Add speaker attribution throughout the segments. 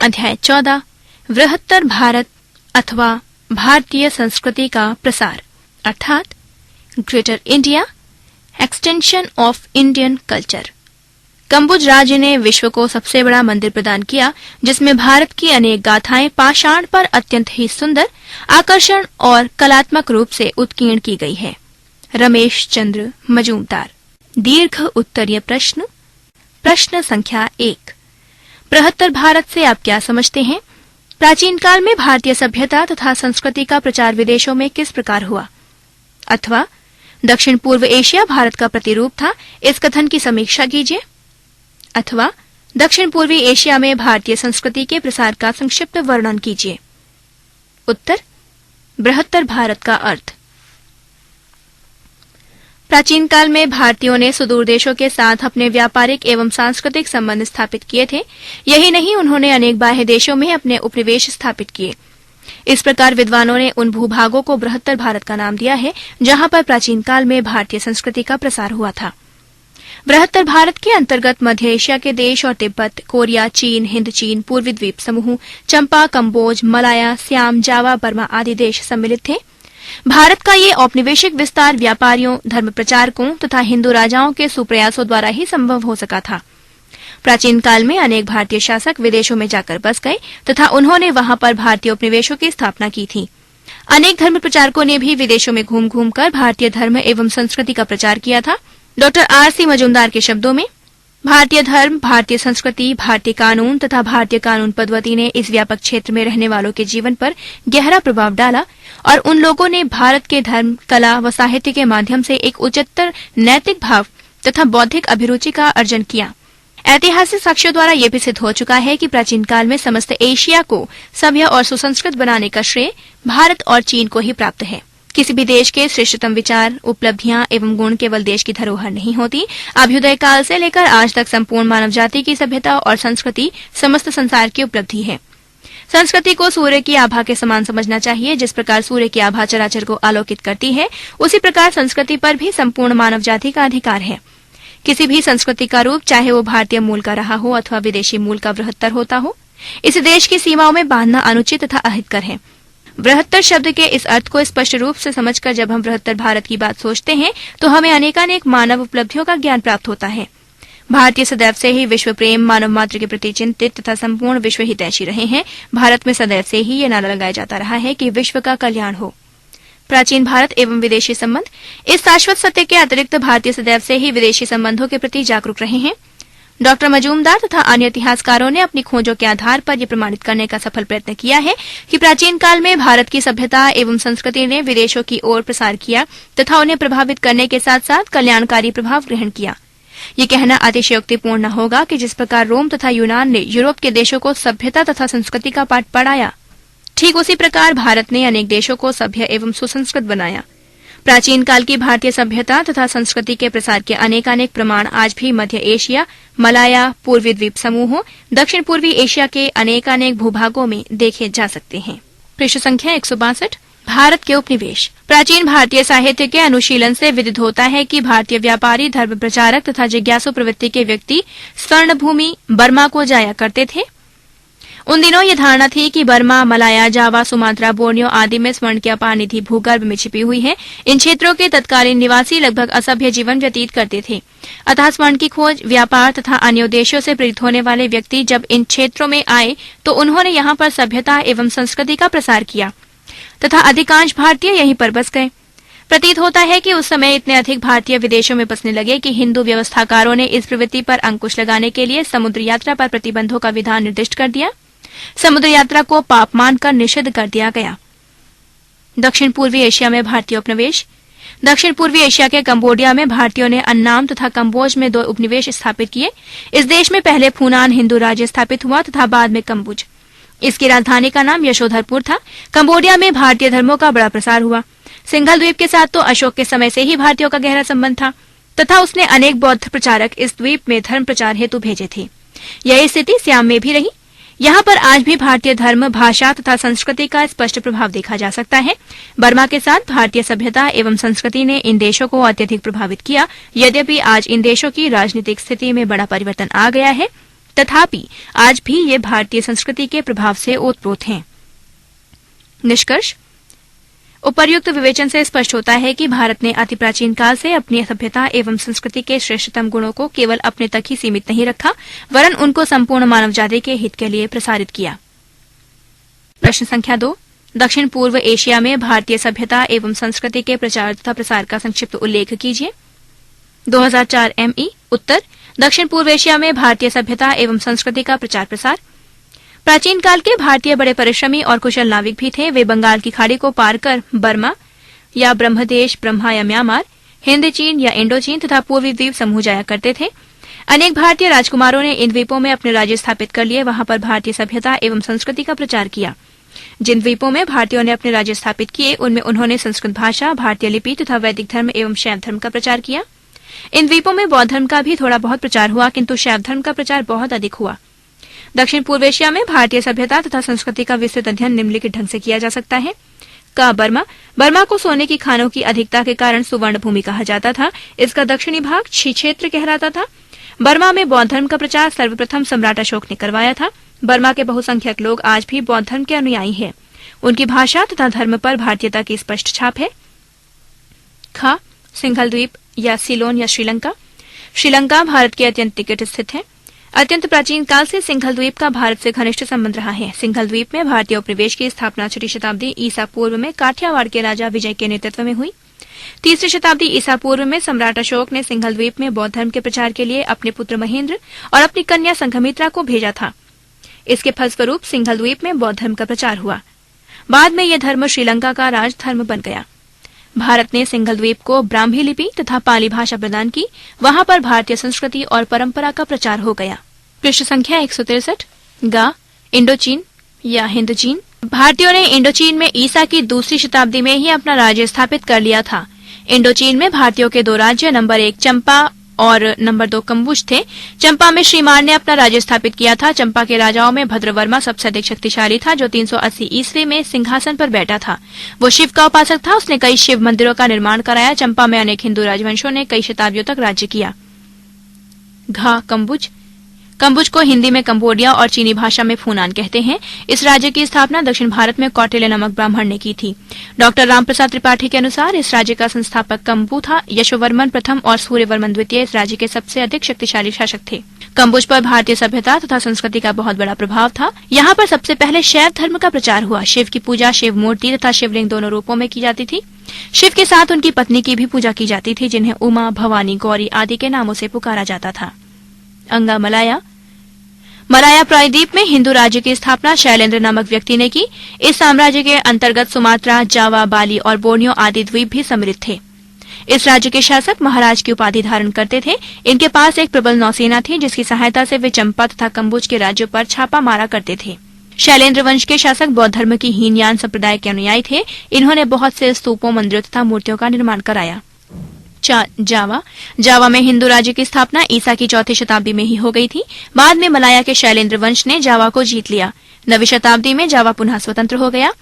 Speaker 1: अध्याय 14 बृहत्तर भारत अथवा भारतीय संस्कृति का प्रसार अर्थात greater India extension of Indian culture. Kambuja राज्य ने विश्व को सबसे बड़ा मंदिर प्रदान किया जिसमें भारत की अनेक गाथाएं पाषाण पर अत्यंत ही सुंदर, आकर्षण और कलात्मक रूप से उत्कीर्ण की गई है। रमेश चंद्र मजूमदार। दीर्घ उत्तरीय प्रश्न। प्रश्न संख्या 1, बृहत्तर भारत से आप क्या समझते हैं? प्राचीन काल में भारतीय सभ्यता तथा संस्कृति का प्रचार विदेशों में किस प्रकार हुआ? अथवा दक्षिण पूर्व एशिया भारत का प्रतिरूप था, इस कथन की समीक्षा कीजिए। अथवा दक्षिण पूर्वी एशिया में भारतीय संस्कृति के प्रसार का संक्षिप्त वर्णन कीजिए। उत्तर, बृहत्तर भारत का अर्थ। प्राचीन काल में भारतीयों ने सुदूर देशों के साथ अपने व्यापारिक एवं सांस्कृतिक संबंध स्थापित किए थे। यही नहीं, उन्होंने अनेक बाह्य देशों में अपने उपनिवेश स्थापित किए। इस प्रकार विद्वानों ने उन भूभागों को बृहत्तर भारत का नाम दिया है जहां पर प्राचीन काल में भारतीय संस्कृति का प्रसार हुआ था। बृहत्तर भारत के अंतर्गत मध्य एशिया के देश और तिब्बत, कोरिया, चीन, हिंद चीन, पूर्वी द्वीप समूह, चंपा, कंबोज, मलाया, सियाम, जावा, बर्मा आदि देश सम्मिलित थे। भारत का ये औपनिवेशिक विस्तार व्यापारियों, धर्म प्रचारकों तथा हिंदू राजाओं के सुप्रयासों द्वारा ही संभव हो सका था। प्राचीन काल में अनेक भारतीय शासक विदेशों में जाकर बस गए तथा उन्होंने वहां पर भारतीय उपनिवेशों की स्थापना की थी। अनेक धर्म प्रचारकों ने भी विदेशों में घूम घूम कर भारतीय धर्म एवं संस्कृति का प्रचार किया था। Doctor R.C. मजूमदार के शब्दों में, भारतीय धर्म, भारतीय संस्कृति, भारतीय कानून तथा भारतीय कानून पद्धति ने इस व्यापक क्षेत्र में रहने वालों के जीवन पर गहरा प्रभाव डाला और उन लोगों ने भारत के धर्म, कला व साहित्य के माध्यम से एक उच्चतर नैतिक भाव तथा बौद्धिक अभिरुचि का अर्जन किया। ऐतिहासिक साक्ष्यों द्वारा यह भी सिद्ध हो चुका है कि प्राचीन काल में समस्त एशिया को सभ्य और सुसंस्कृत बनाने का श्रेय भारत और चीन को ही प्राप्त है। किसी भी देश के श्रेष्ठतम विचार, उपलब्धियां एवं गुण केवल देश की धरोहर नहीं होती। अभ्युदय काल से लेकर आज तक संपूर्ण मानव जाति की सभ्यता और संस्कृति समस्त संसार की उपलब्धि है। संस्कृति को सूर्य की आभा के समान समझना चाहिए। जिस प्रकार सूर्य की आभा चराचर को आलोकित करती है, उसी प्रकार संस्कृति पर भी संपूर्ण मानव जाति का अधिकार है। किसी भी संस्कृति का रूप, चाहे वो भारतीय मूल का रहा हो अथवा विदेशी मूल का बृहत्तर होता हो, इसे देश की सीमाओं में बांधना अनुचित तथा अहितकर है। बृहत्तर शब्द के इस अर्थ को स्पष्ट रूप से समझकर जब हम बृहत्तर भारत की बात सोचते हैं तो हमें अनेकानेक मानव उपलब्धियों का ज्ञान प्राप्त होता है। भारतीय सदैव से ही विश्व प्रेम, मानव मात्र के प्रति चिंतित तथा संपूर्ण विश्व हितैषी रहे हैं। भारत में सदैव से ही ये नारा लगाया जाता रहा है कि विश्व का कल्याण हो। प्राचीन भारत एवं विदेशी संबंध, इस शाश्वत सत्य के अतिरिक्त भारतीय सदैव से ही विदेशी संबंधों के प्रति जागरूक रहे हैं। डॉक्टर मजूमदार तथा अन्य इतिहासकारों ने अपनी खोजों के आधार पर यह प्रमाणित करने का सफल प्रयत्न किया है कि प्राचीन काल में भारत की सभ्यता एवं संस्कृति ने विदेशों की ओर प्रसार किया तथा उन्हें प्रभावित करने के साथ साथ कल्याणकारी प्रभाव ग्रहण किया। ये कहना अतिशयोक्तिपूर्ण न होगा कि जिस प्रकार रोम तथा यूनान ने यूरोप के देशों को सभ्यता तथा संस्कृति का पाठ पढ़ाया, ठीक उसी प्रकार भारत ने अनेक देशों को सभ्य एवं सुसंस्कृत बनाया। प्राचीन काल की भारतीय सभ्यता तथा संस्कृति के प्रसार के अनेकानेक प्रमाण आज भी मध्य एशिया, मलाया, पूर्वी द्वीप समूहों, दक्षिण पूर्वी एशिया के अनेकानेक भूभागों में देखे जा सकते हैं। पृष्ठ संख्या 162। भारत के उपनिवेश। प्राचीन भारतीय साहित्य के अनुशीलन से विदित होता है कि भारतीय व्यापारी, धर्म प्रचारक तथा जिज्ञासु प्रवृत्ति के व्यक्ति स्वर्ण भूमि बर्मा को जाया करते थे। उन दिनों ये धारणा थी कि बर्मा, मलाया, जावा, सुमात्रा, बोर्नियो आदि में स्वर्ण की अपार निधि भूगर्भ में छिपी हुई है। इन क्षेत्रों के तत्कालीन निवासी लगभग असभ्य जीवन व्यतीत करते थे। अतः स्वर्ण की खोज, व्यापार तथा अन्य उद्देश्यों से प्रेरित होने वाले व्यक्ति जब इन क्षेत्रों में आए तो उन्होंने यहाँ पर सभ्यता एवं संस्कृति का प्रसार किया तथा अधिकांश भारतीय यहीं पर बस गए। प्रतीत होता है कि उस समय इतने अधिक भारतीय विदेशों में बसने लगे कि हिंदू व्यवस्थाकारों ने इस प्रवृत्ति पर अंकुश लगाने के लिए समुद्र यात्रा पर प्रतिबंधों का विधान निर्दिष्ट कर दिया। समुद्र यात्रा को पाप मानकर निषिद्ध कर दिया गया। दक्षिण पूर्वी एशिया में भारतीय उपनिवेश। दक्षिण पूर्वी एशिया के कंबोडिया में भारतीयों ने अन्नाम तथा कंबोज में 2 उपनिवेश स्थापित किए। इस देश में पहले फूनान हिंदू राज्य स्थापित हुआ तथा बाद में कंबुज। इसकी राजधानी का नाम यशोधरपुर था। कंबोडिया में भारतीय धर्मों का बड़ा प्रसार हुआ। सिंघल द्वीप के साथ तो अशोक के समय से ही भारतीयों का गहरा संबंध था तथा उसने अनेक बौद्ध प्रचारक इस द्वीप में धर्म प्रचार हेतु भेजे थे। यही स्थिति सियाम में भी रही। यहाँ पर आज भी भारतीय धर्म, भाषा तथा संस्कृति का स्पष्ट प्रभाव देखा जा सकता है। बर्मा के साथ भारतीय सभ्यता एवं संस्कृति ने इन देशों को अत्यधिक प्रभावित किया। यद्यपि आज इन देशों की राजनीतिक स्थिति में बड़ा परिवर्तन आ गया है तथापि आज भी ये भारतीय संस्कृति के प्रभाव से ओतप्रोत हैं। निष्कर्ष: उपर्युक्त विवेचन से स्पष्ट होता है कि भारत ने अति प्राचीन काल से अपनी सभ्यता एवं संस्कृति के श्रेष्ठतम गुणों को केवल अपने तक ही सीमित नहीं रखा, वरन उनको संपूर्ण मानव जाति के हित के लिए प्रसारित किया। प्रश्न संख्या 2, दक्षिण पूर्व एशिया में भारतीय सभ्यता एवं संस्कृति के प्रचार तथा प्रसार का संक्षिप्त उल्लेख कीजिए। 2004 ME उत्तर: दक्षिण पूर्व एशिया में भारतीय सभ्यता एवं संस्कृति का प्रचार प्रसार। प्राचीन काल के भारतीय बड़े परिश्रमी और कुशल नाविक भी थे। वे बंगाल की खाड़ी को पार कर बर्मा या ब्रह्मदेश, ब्रह्मा या म्यांमार, हिंद चीन या इंडो चीन तथा पूर्वी द्वीप समूह जाया करते थे। अनेक भारतीय राजकुमारों ने इन द्वीपों में अपने राज्य स्थापित कर लिए, वहां पर भारतीय सभ्यता एवं संस्कृति का प्रचार किया। जिन द्वीपों में भारतीयों ने अपने राज्य स्थापित किए, उनमें उन्होंने संस्कृत भाषा, भारतीय लिपि तथा वैदिक धर्म एवं शैव धर्म का प्रचार किया। इन द्वीपों में बौद्ध धर्म का भी थोड़ा बहुत प्रचार हुआ, किंतु शैव धर्म का प्रचार बहुत अधिक हुआ। दक्षिण पूर्व एशिया में भारतीय सभ्यता तथा संस्कृति का विस्तृत अध्ययन निम्नलिखित ढंग से किया जा सकता है। बर्मा को सोने की खानों की अधिकता के कारण सुवर्ण भूमि कहा जाता था। इसका दक्षिणी भाग छी क्षेत्र कहलाता था। बर्मा में बौद्ध धर्म का प्रचार सर्वप्रथम सम्राट अशोक ने करवाया था। बर्मा के बहुसंख्यक लोग आज भी बौद्ध धर्म के अनुयायी हैं। उनकी भाषा तथा धर्म पर भारतीयता की स्पष्ट छाप है। सिंघल द्वीप या सिलोन या श्रीलंका। श्रीलंका भारत के अत्यंत निकट स्थित है। अत्यंत प्राचीन काल से सिंघल द्वीप का भारत से घनिष्ठ संबंध रहा है। सिंघल द्वीप में भारतीय उपनिवेश की स्थापना 6वीं शताब्दी ईसा पूर्व में काठियावाड़ के राजा विजय के नेतृत्व में हुई। 3री शताब्दी ईसा पूर्व में सम्राट अशोक ने सिंघल द्वीप में बौद्ध धर्म के प्रचार के लिए अपने पुत्र महेंद्र और अपनी कन्या संघमित्रा को भेजा था। इसके फलस्वरूप सिंघल द्वीप में बौद्ध धर्म का प्रचार हुआ। बाद में यह धर्म श्रीलंका का राज धर्म बन गया। भारत ने सिंघल द्वीप को ब्राह्मी लिपि तथा पाली भाषा प्रदान की। वहां पर भारतीय संस्कृति और परंपरा का प्रचार हो गया। पृष्ठ संख्या 163 इंडोचीन या हिंद चीन। भारतीयों ने इंडोचीन में ईसा की 2री शताब्दी में ही अपना राज्य स्थापित कर लिया था। इंडोचीन में भारतीयों के 2 राज्य नंबर 1 चंपा और नंबर 2 कंबुज थे। चंपा में श्रीमान ने अपना राज्य स्थापित किया था। चंपा के राजाओं में भद्रवर्मा सबसे अधिक शक्तिशाली था, जो 380 ईस्वी में सिंहासन पर बैठा था। वो शिव का उपासक था। उसने कई शिव मंदिरों का निर्माण कराया। चंपा में अनेक हिंदू राजवंशों ने कई शताब्दियों तक राज्य किया। कंबुज। कंबुज को हिंदी में कंबोडिया और चीनी भाषा में फूनान कहते हैं। इस राज्य की स्थापना दक्षिण भारत में कौटिल्य नामक ब्राह्मण ने की थी। डॉक्टर रामप्रसाद त्रिपाठी के अनुसार इस राज्य का संस्थापक कंबू था। यशोवर्मन प्रथम और सूर्यवर्मन द्वितीय इस राज्य के सबसे अधिक शक्तिशाली शासक थे। कंबुज पर भारतीय सभ्यता तथा संस्कृति का बहुत बड़ा प्रभाव था। यहाँ पर सबसे पहले शैव धर्म का प्रचार हुआ। शिव की पूजा शिव मूर्ति तथा शिवलिंग दोनों रूपों में की जाती थी। शिव के साथ उनकी पत्नी की भी पूजा की जाती थी, जिन्हें उमा, भवानी, गौरी आदि के नामों से पुकारा जाता था। मलाया प्रायद्वीप में हिंदू राज्य की स्थापना शैलेंद्र नामक व्यक्ति ने की। इस साम्राज्य के अंतर्गत सुमात्रा, जावा, बाली और बोर्नियो आदि द्वीप भी सम्मिलित थे। इस राज्य के शासक महाराज की उपाधि धारण करते थे। इनके पास एक प्रबल नौसेना थी, जिसकी सहायता से वे चंपा तथा कंबुज के राज्यों पर छापा मारा करते थे। शैलेंद्र वंश के शासक बौद्ध धर्म की हीनयान संप्रदाय के अनुयायी थे। इन्होंने बहुत से स्तूपों, मंदिरों तथा मूर्तियों का निर्माण कराया। जावा में हिंदू राज्य की स्थापना ईसा की 4वीं शताब्दी में ही हो गई थी। बाद में मलाया के शैलेंद्र वंश ने जावा को जीत लिया। 9वीं शताब्दी में जावा पुनः स्वतंत्र हो गया।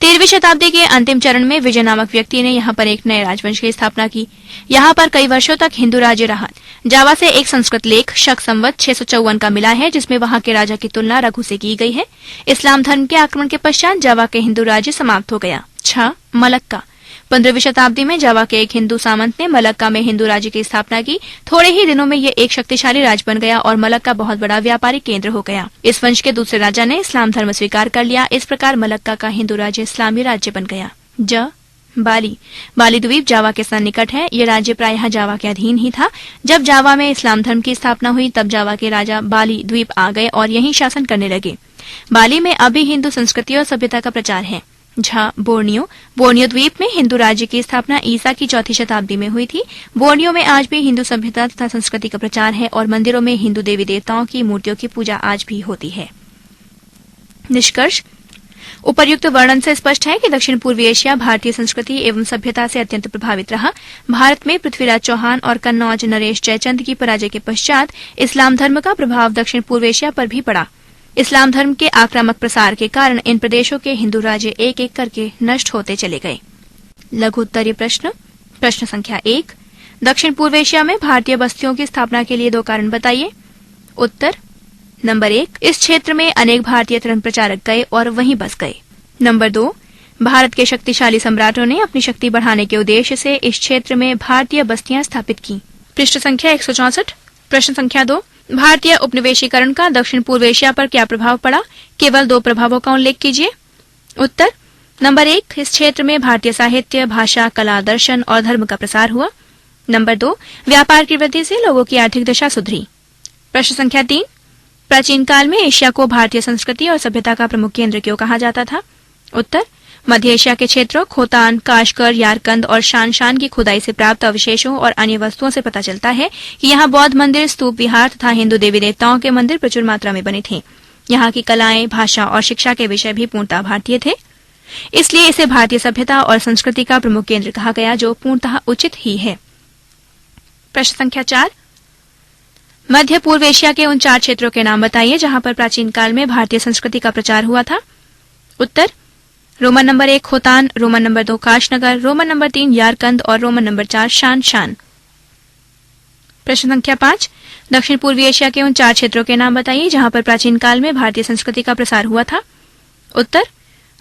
Speaker 1: 13वीं शताब्दी के अंतिम चरण में विजय नामक व्यक्ति ने यहाँ पर एक नए राजवंश की स्थापना की। यहाँ पर कई वर्षों तक हिंदू राज्य रहा। जावा से एक संस्कृत लेख शक संवत 654 का मिला है, जिसमें वहां के राजा की तुलना रघु से की गई है। इस्लाम धर्म के आक्रमण के पश्चात जावा के हिंदू राज्य समाप्त हो गया। मलक्का। 15वीं शताब्दी में जावा के एक हिंदू सामंत ने मलक्का में हिंदू राज्य की स्थापना की। थोड़े ही दिनों में ये एक शक्तिशाली राज्य बन गया और मलक्का बहुत बड़ा व्यापारिक केंद्र हो गया। इस वंश के दूसरे राजा ने इस्लाम धर्म स्वीकार कर लिया। इस प्रकार मलक्का का हिंदू राज्य इस्लामी राज्य बन गया। बाली द्वीप जावा के सन्निकट है। ये राज्य प्रायः जावा के अधीन ही था। जब जावा में इस्लाम धर्म की स्थापना हुई, तब जावा के राजा बाली द्वीप आ गए और यहीं शासन करने लगे। बाली में अभी हिंदू संस्कृति और सभ्यता का प्रचार है। बोर्नियो द्वीप में हिंदू राज्य की स्थापना ईसा की 4वीं शताब्दी में हुई थी। बोर्नियो में आज भी हिंदू सभ्यता तथा संस्कृति का प्रचार है और मंदिरों में हिंदू देवी देवताओं की मूर्तियों की पूजा आज भी होती है। निष्कर्ष: उपर्युक्त वर्णन से स्पष्ट है कि दक्षिण पूर्वी एशिया भारतीय संस्कृति एवं सभ्यता से अत्यंत प्रभावित रहा। भारत में पृथ्वीराज चौहान और कन्नौज नरेश जयचंद की पराजय के पश्चात इस्लाम धर्म का प्रभाव दक्षिण पूर्व एशिया पर भी पड़ा। इस्लाम धर्म के आक्रामक प्रसार के कारण इन प्रदेशों के हिंदू राज्य एक एक करके नष्ट होते चले गए। लघु उत्तरीय प्रश्न। प्रश्न संख्या 1, दक्षिण पूर्व एशिया में भारतीय बस्तियों की स्थापना के लिए 2 कारण बताइए। उत्तर: नंबर 1, इस क्षेत्र में अनेक भारतीय तरंग प्रचारक गए और वहीं बस गए। नंबर 2, भारत के शक्तिशाली सम्राटों ने अपनी शक्ति बढ़ाने के उद्देश्य से इस क्षेत्र में भारतीय बस्तियां स्थापित की। पृष्ठ संख्या 164। प्रश्न संख्या 2, भारतीय उपनिवेशीकरण का दक्षिण पूर्व एशिया पर क्या प्रभाव पड़ा? केवल 2 प्रभावों का उल्लेख कीजिए। उत्तर, नंबर 1, इस क्षेत्र में भारतीय साहित्य, भाषा, कला, दर्शन और धर्म का प्रसार हुआ। नंबर 2, व्यापार की वृद्धि से लोगों की आर्थिक दशा सुधरी। प्रश्न संख्या 3, प्राचीन काल में एशिया को भारतीय संस्कृति और सभ्यता का प्रमुख केंद्र क्यों कहा जाता था? उत्तर, मध्य एशिया के क्षेत्रों खोतान, काशगर, यारकंद और शान की खुदाई से प्राप्त अवशेषों और अन्य वस्तुओं से पता चलता है कि यहाँ बौद्ध मंदिर, स्तूप, विहार तथा हिंदू देवी देवताओं के मंदिर प्रचुर मात्रा में बने थे। यहाँ की कलाएं, भाषा और शिक्षा के विषय भी पूर्णतः भारतीय थे। इसलिए इसे भारतीय सभ्यता और संस्कृति का प्रमुख केंद्र कहा गया, जो पूर्णतः उचित ही है। प्रश्न संख्या 4, मध्य पूर्व एशिया के उन 4 क्षेत्रों के नाम बताइए जहां पर प्राचीन काल में भारतीय संस्कृति का प्रचार हुआ था। उत्तर, roman number 1 Khotan, roman number 2 काशनगर, रोमन नंबर 3 यारकंद और रोमन नंबर 4 शान। प्रश्न संख्या 5, दक्षिण पूर्वी एशिया के उन 4 क्षेत्रों के नाम बताइए जहां पर प्राचीन काल में भारतीय संस्कृति का प्रसार हुआ था। उत्तर,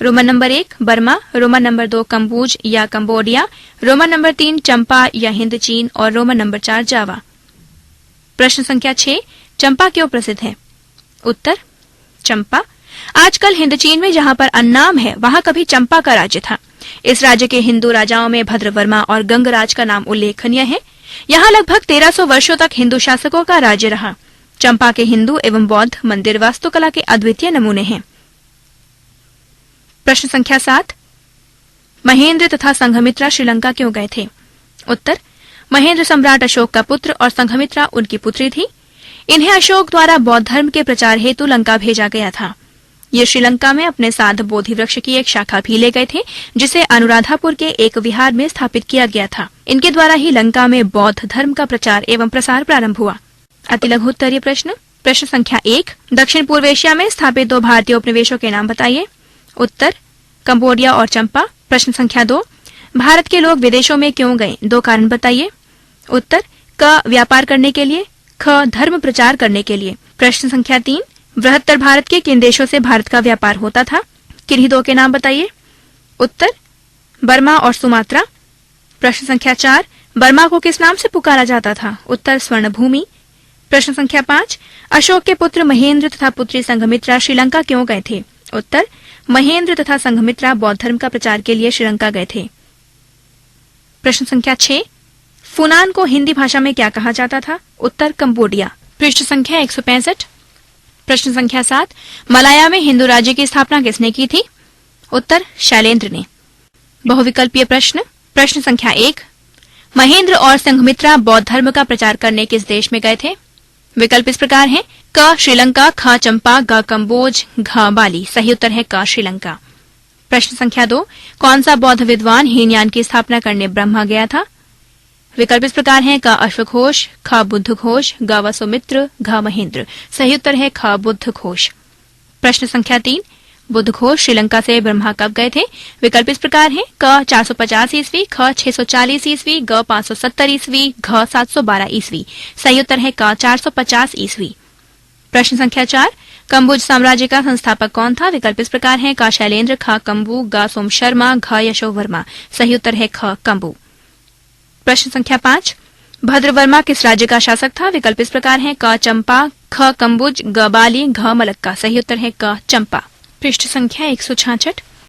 Speaker 1: roman number 1 Burma, roman number 2 Kamboj या कंबोडिया, रोमन नंबर 3 चंपा या हिंद चीन और रोमन नंबर 4 जावा। प्रश्न संख्या 6, चंपा क्यों प्रसिद्ध है? उत्तर, चंपा आजकल हिंद चीन में जहां पर अन्नाम है वहां कभी चंपा का राज्य था। इस राज्य के हिंदू राजाओं में भद्रवर्मा और गंगराज का नाम उल्लेखनीय है। यहाँ लगभग 1300 वर्षों तक हिंदू शासकों का राज्य रहा। चंपा के हिंदू एवं बौद्ध मंदिर वास्तुकला के अद्वितीय नमूने हैं। प्रश्न संख्या 7, महेंद्र तथा संघमित्रा श्रीलंका क्यों गए थे? उत्तर, महेंद्र सम्राट अशोक का पुत्र और संघमित्रा उनकी पुत्री थी। इन्हें अशोक द्वारा बौद्ध धर्म के प्रचार हेतु लंका भेजा गया था। ये श्रीलंका में अपने साथ बोधि वृक्ष की एक शाखा भी ले गए थे, जिसे अनुराधापुर के एक विहार में स्थापित किया गया था। इनके द्वारा ही लंका में बौद्ध धर्म का प्रचार एवं प्रसार प्रारंभ हुआ। अति लघु उत्तरीय प्रश्न। प्रश्न संख्या 1, दक्षिण पूर्व एशिया में स्थापित 2 भारतीय उपनिवेशों के नाम बताइए। उत्तर, कंबोडिया और चंपा। प्रश्न संख्या 2, भारत के लोग विदेशों में क्यों गए? 2 कारण बताइए। उत्तर, क व्यापार करने के लिए, ख धर्म प्रचार करने के लिए। प्रश्न संख्या 3, बृहत्तर भारत के किन देशों से भारत का व्यापार होता था? किन्हीं 2 के नाम बताइए। उत्तर, बर्मा और सुमात्रा। प्रश्न संख्या 4, बर्मा को किस नाम से पुकारा जाता था? उत्तर, स्वर्णभूमि। प्रश्न संख्या 5, अशोक के पुत्र महेंद्र तथा पुत्री संघमित्रा श्रीलंका क्यों गए थे? उत्तर, महेंद्र तथा संघमित्रा बौद्ध धर्म का प्रचार के लिए श्रीलंका गए थे। प्रश्न संख्या 6, फुनान को हिंदी भाषा में क्या कहा जाता था? उत्तर, कंबोडिया। पृष्ठ संख्या 165। प्रश्न संख्या 7, मलाया में हिंदू राज्य की स्थापना किसने की थी? उत्तर, शैलेंद्र ने। बहुविकल्पीय प्रश्न। प्रश्न संख्या 1, महेंद्र और संघमित्रा बौद्ध धर्म का प्रचार करने किस देश में गए थे? विकल्प इस प्रकार हैं: क श्रीलंका, ख चंपा, ग कंबोज, घ बाली। सही उत्तर है क श्रीलंका। प्रश्न संख्या 2, कौन सा बौद्ध विद्वान हीनयान की स्थापना करने ब्रह्मा गया था? विकल्प इस प्रकार हैं: क अश्वघोष, ख बुद्ध घोष, ग वसुमित्र, घ महेंद्र। सही उत्तर है ख बुद्ध घोष। प्रश्न संख्या 3, बुद्ध घोष श्रीलंका से ब्रह्मा कब गए थे? विकल्प इस प्रकार हैं: क 450 ईस्वी, ख 640 ईस्वी, ग 570 ईस्वी, घ 712 ईस्वी। सही उत्तर है क 450 ईस्वी। प्रश्न संख्या 4, कंबुज साम्राज्य का संस्थापक कौन था? विकल्प इस प्रकार हैं: क शैलेंद्र, ख कंबू, ग सोम शर्मा, घ यशोवर्मा। सही उत्तर है ख कंबू। प्रश्न संख्या 5, भद्रवर्मा किस राज्य का शासक था? विकल्प इस प्रकार हैं: क चंपा, ख कंबुज, ग बाली, घ मलक्का। सही उत्तर है क चंपा। पृष्ठ संख्या 166।